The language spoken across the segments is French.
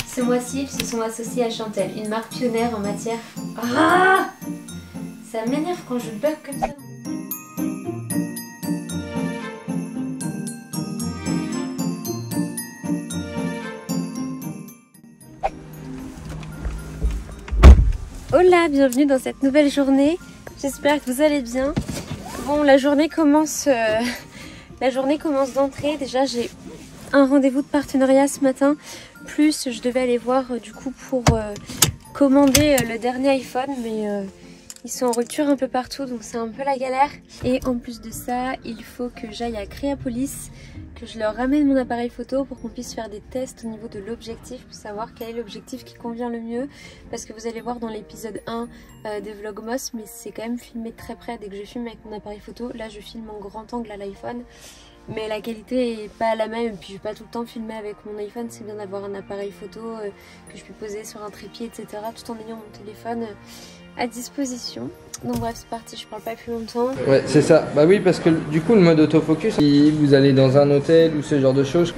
Ce mois-ci, ils se sont associés à Chantel, une marque pionnière en matière... Ah, ça m'énerve quand je bug comme ça. Hola, bienvenue dans cette nouvelle journée. J'espère que vous allez bien. Bon, la journée commence d'entrée. Déjà, j'ai un rendez-vous de partenariat ce matin. Plus, je devais aller voir du coup pour commander le dernier iPhone, mais ils sont en rupture un peu partout, donc c'est un peu la galère. Et en plus de ça, il faut que j'aille à Créapolis, que je leur ramène mon appareil photo pour qu'on puisse faire des tests au niveau de l'objectif, pour savoir quel est l'objectif qui convient le mieux. Parce que vous allez voir dans l'épisode 1 des Vlogmas, mais c'est quand même filmé très près. Dès que je filme avec mon appareil photo, là je filme en grand angle à l'iPhone. Mais la qualité est pas la même, et puis je vais pas tout le temps filmer avec mon iPhone. C'est bien d'avoir un appareil photo que je peux poser sur un trépied, etc. tout en ayant mon téléphone à disposition. Donc bref, c'est parti, je parle pas plus longtemps. Ouais, c'est ça. Bah oui, parce que du coup, le mode autofocus, si vous allez dans un hôtel ou ce genre de choses.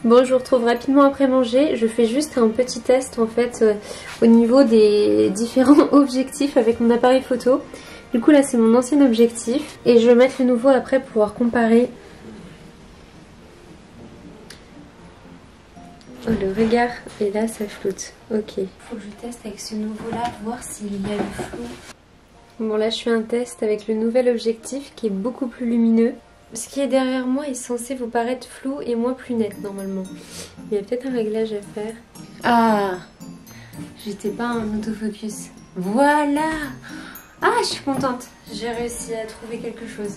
Bon, je vous retrouve rapidement après manger. Je fais juste un petit test en fait au niveau des différents objectifs avec mon appareil photo. Du coup là c'est mon ancien objectif et je vais mettre le nouveau après pour pouvoir comparer. Oh, le regard, et là ça floute. Ok. Faut que je teste avec ce nouveau là, voir s'il y a le flou. Bon là je fais un test avec le nouvel objectif qui est beaucoup plus lumineux. Ce qui est derrière moi est censé vous paraître flou et moi plus net normalement. Il y a peut-être un réglage à faire. Ah, j'étais pas en autofocus. Voilà. Ah, je suis contente. J'ai réussi à trouver quelque chose.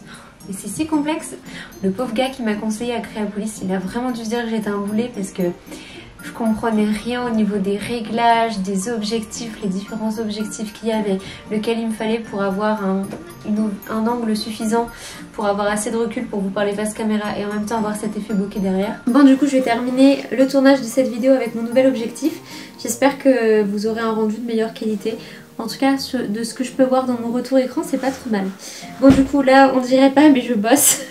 Mais c'est si complexe. Le pauvre gars qui m'a conseillé à Créapolis, il a vraiment dû se dire que j'étais un boulet parce que je comprenais rien au niveau des réglages, des objectifs, les différents objectifs qu'il y avait, lequel il me fallait pour avoir un angle suffisant, pour avoir assez de recul pour vous parler face caméra et en même temps avoir cet effet bokeh derrière. Bon, du coup je vais terminer le tournage de cette vidéo avec mon nouvel objectif. J'espère que vous aurez un rendu de meilleure qualité. En tout cas, de ce que je peux voir dans mon retour écran, c'est pas trop mal. Bon, du coup, là, on dirait pas, mais je bosse.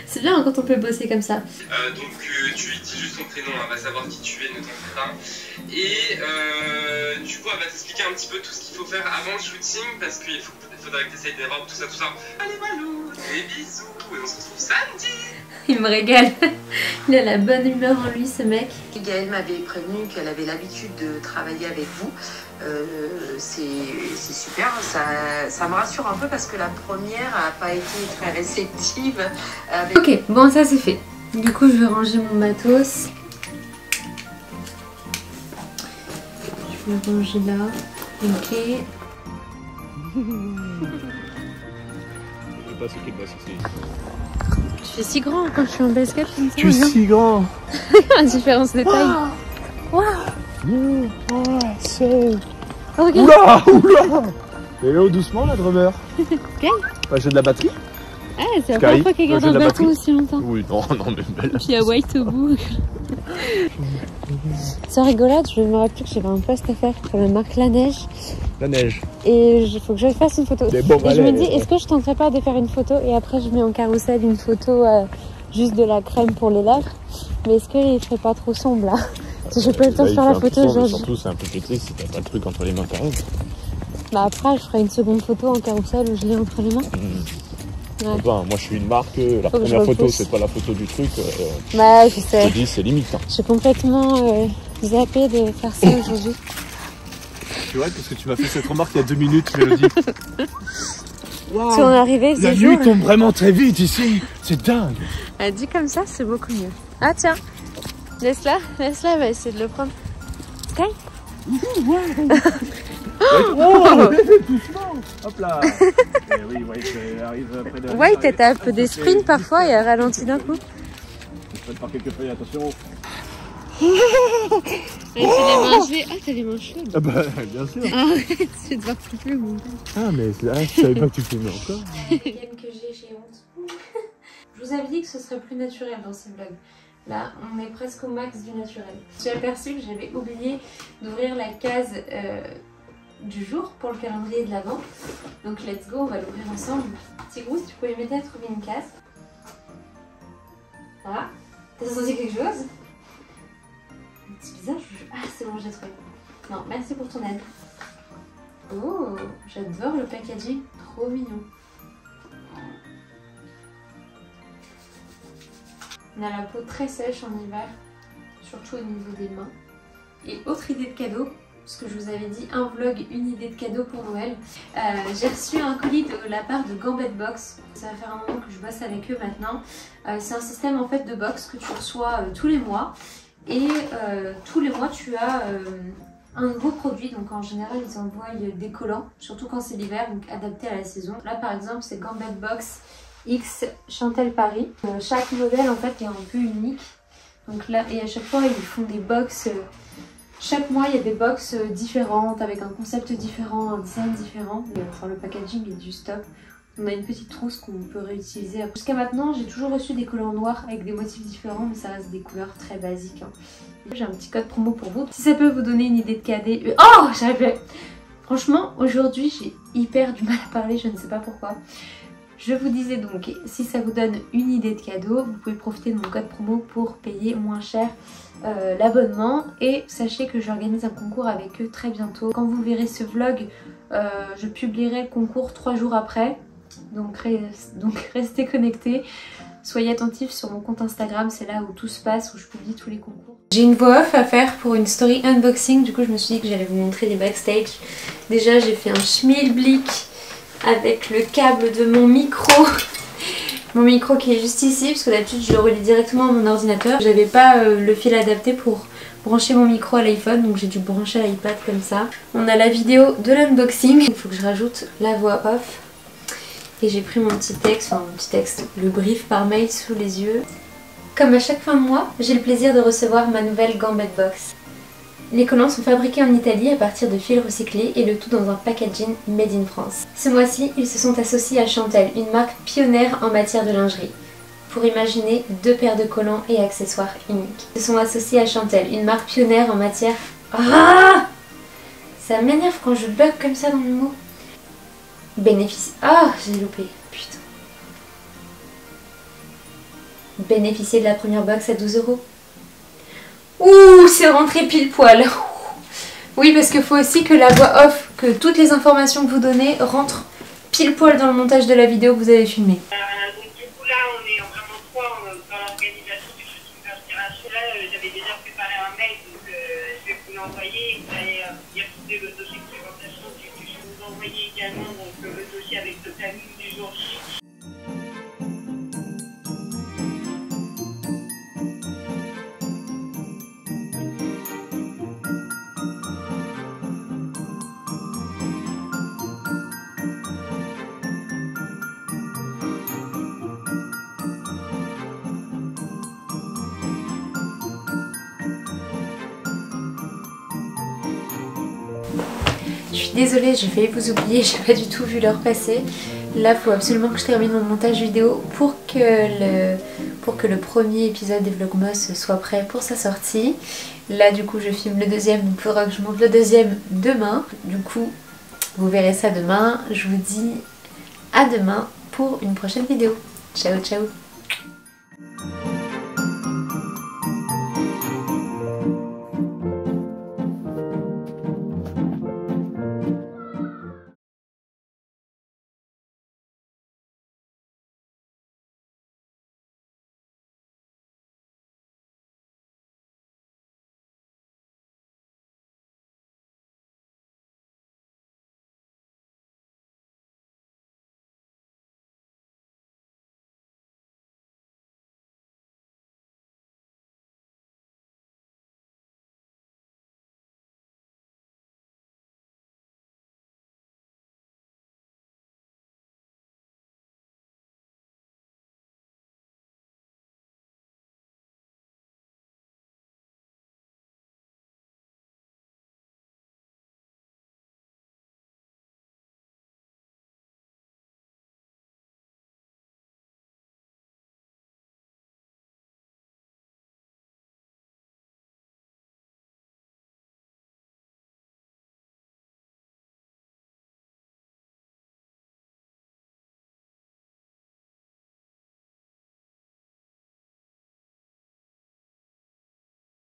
C'est bien quand on peut bosser comme ça. Donc, tu lui dis juste ton prénom, elle va savoir qui tu es, ne t'en fais pas. Et du coup, elle va t'expliquer un petit peu tout ce qu'il faut faire avant le shooting, parce qu'il faudrait que tu essayes des robes, tout ça, tout ça. Allez, Malou, des bisous, et on se retrouve samedi. Il me régale. Il a la bonne humeur en lui, ce mec. Gaëlle m'avait prévenu qu'elle avait l'habitude de travailler avec vous. C'est super, ça me rassure un peu parce que la première n'a pas été très réceptive. Avec... Ok, bon ça c'est fait. Du coup je vais ranger mon matos. Je vais ranger là. Ok. Tu fais si grand quand je suis en basket comme ça. Tu es si grand. La différence de taille. Waouh. Oh, oula, oula. Hello, doucement la drummer. Ok. Bah, j'ai de la batterie. Ah, c'est la première fois qu'elle garde un bâton aussi longtemps. Oui, non, mais belle. Puis il y a White au bout. Sans rigolade, je me rappelle que j'avais un post à faire pour la marque La Neige. La neige. Et il faut que je fasse une photo. Bon, et je me dis, est-ce que je tenterais pas de faire une photo et après je mets en carrousel une photo juste de la crème pour les lèvres. Mais est-ce qu'il ferait pas trop sombre là? Si j'ai pas le temps de faire la photo, genre... Surtout, c'est un peu pété si t'as pas le truc entre les mains quand même. Bah après, je ferai une seconde photo en carrousel où je l'ai entre les mains. Ouais. Enfin, moi je suis une marque, la première photo c'est pas la photo du truc. Bah je sais. Je te dis, c'est limite. Hein. J'ai complètement zappé de faire ça aujourd'hui. C'est vrai parce que tu m'as fait cette remarque il y a 2 minutes, Mélodie. Wow. Si on est arrivé, la nuit tombe vraiment très vite ici, c'est dingue. Elle dit comme ça, c'est beaucoup mieux. Ah tiens, laisse-la, elle va essayer de le prendre. Sky. Oh, doucement. Hop là. Et oui, White arrive près de... White, elle tape des sprints parfois et elle ralentit d'un coup. Je prête par quelques feuilles, attention. Et tu les mains gelées. Ah, t'as les mains chaudes. Ah bah, bien sûr. Arrête, je vais devoir flipper mon gars. Ah, mais je savais pas que tu filmais encore. Game que j'ai honte. Je Je vous avais dit que ce serait plus naturel dans ces vlogs. Là, on est presque au max du naturel. J'ai aperçu que j'avais oublié d'ouvrir la case du jour pour le calendrier de l'Avent. Donc let's go, on va l'ouvrir ensemble. Tigrou, si tu pouvais m'aider à trouver une case. Voilà. T'as senti quelque chose? C'est bizarre, Ah, c'est bon, j'ai trouvé. Non, merci pour ton aide. Oh, j'adore le packaging, trop mignon. On a la peau très sèche en hiver, surtout au niveau des mains. Et autre idée de cadeau, parce que je vous avais dit un vlog, une idée de cadeau pour Noël. J'ai reçu un colis de la part de Gambet Box. Ça va faire un moment que je bosse avec eux maintenant. C'est un système en fait de box que tu reçois tous les mois. Et tous les mois tu as un nouveau produit. Donc en général ils envoient des collants, surtout quand c'est l'hiver, donc adapté à la saison. Là par exemple c'est Gambet Box X Chantel Paris. Chaque modèle en fait est un peu unique. Donc là, et à chaque fois ils font des box. Chaque mois il y a des box différentes avec un concept différent, un design différent. Enfin, le packaging est du stop. On a une petite trousse qu'on peut réutiliser. Jusqu'à maintenant j'ai toujours reçu des collants noirs avec des motifs différents, mais ça reste des couleurs très basiques. Hein. J'ai un petit code promo pour vous. Si ça peut vous donner une idée de cadeau. Oh, j'avais. Franchement aujourd'hui j'ai hyper du mal à parler, je ne sais pas pourquoi. Je vous disais donc, si ça vous donne une idée de cadeau, vous pouvez profiter de mon code promo pour payer moins cher l'abonnement. Et sachez que j'organise un concours avec eux très bientôt. Quand vous verrez ce vlog, je publierai le concours 3 jours après. Donc restez connectés. Soyez attentifs sur mon compte Instagram, c'est là où tout se passe, où je publie tous les concours. J'ai une voix off à faire pour une story unboxing, du coup je me suis dit que j'allais vous montrer les backstage. Déjà j'ai fait un schmilblick avec le câble de mon micro. Mon micro qui est juste ici, parce que d'habitude je le relie directement à mon ordinateur. J'avais pas le fil adapté pour brancher mon micro à l'iPhone, donc j'ai dû brancher à l'iPad comme ça. On a la vidéo de l'unboxing, il faut que je rajoute la voix off. Et j'ai pris mon petit texte, le brief par mail sous les yeux. Comme à chaque fin de mois, j'ai le plaisir de recevoir ma nouvelle Gambet Box. Les collants sont fabriqués en Italie à partir de fils recyclés et le tout dans un packaging made in France. Ce mois-ci, ils se sont associés à Chantel, une marque pionnière en matière de lingerie, pour imaginer 2 paires de collants et accessoires uniques. Ils se sont associés à Chantel, une marque pionnière en matière... Ah, ça m'énerve quand je bug comme ça dans le mot. Bénéfice... Ah, j'ai loupé. Putain. Bénéficier de la première box à 12 €. Ouh, c'est rentré pile poil. Oui, parce qu'il faut aussi que la voix off, que toutes les informations que vous donnez rentrent pile poil dans le montage de la vidéo que vous avez filmée. Donc du coup là, on est vraiment 3 dans l'organisation du shooting d'inspiration. Là, j'avais déjà préparé un mail, donc je vais vous l'envoyer. Vous allez y retrouver le dossier de présentation. Je vais vous envoyer également donc, le dossier avec le planning du jour J. Je suis désolée, j'ai failli vous oublier, j'ai pas du tout vu l'heure passer. Là, il faut absolument que je termine mon montage vidéo pour que le premier épisode des Vlogmas soit prêt pour sa sortie. Là, du coup, je filme le deuxième, donc il faudra que je monte le deuxième demain. Du coup, vous verrez ça demain. Je vous dis à demain pour une prochaine vidéo. Ciao, ciao!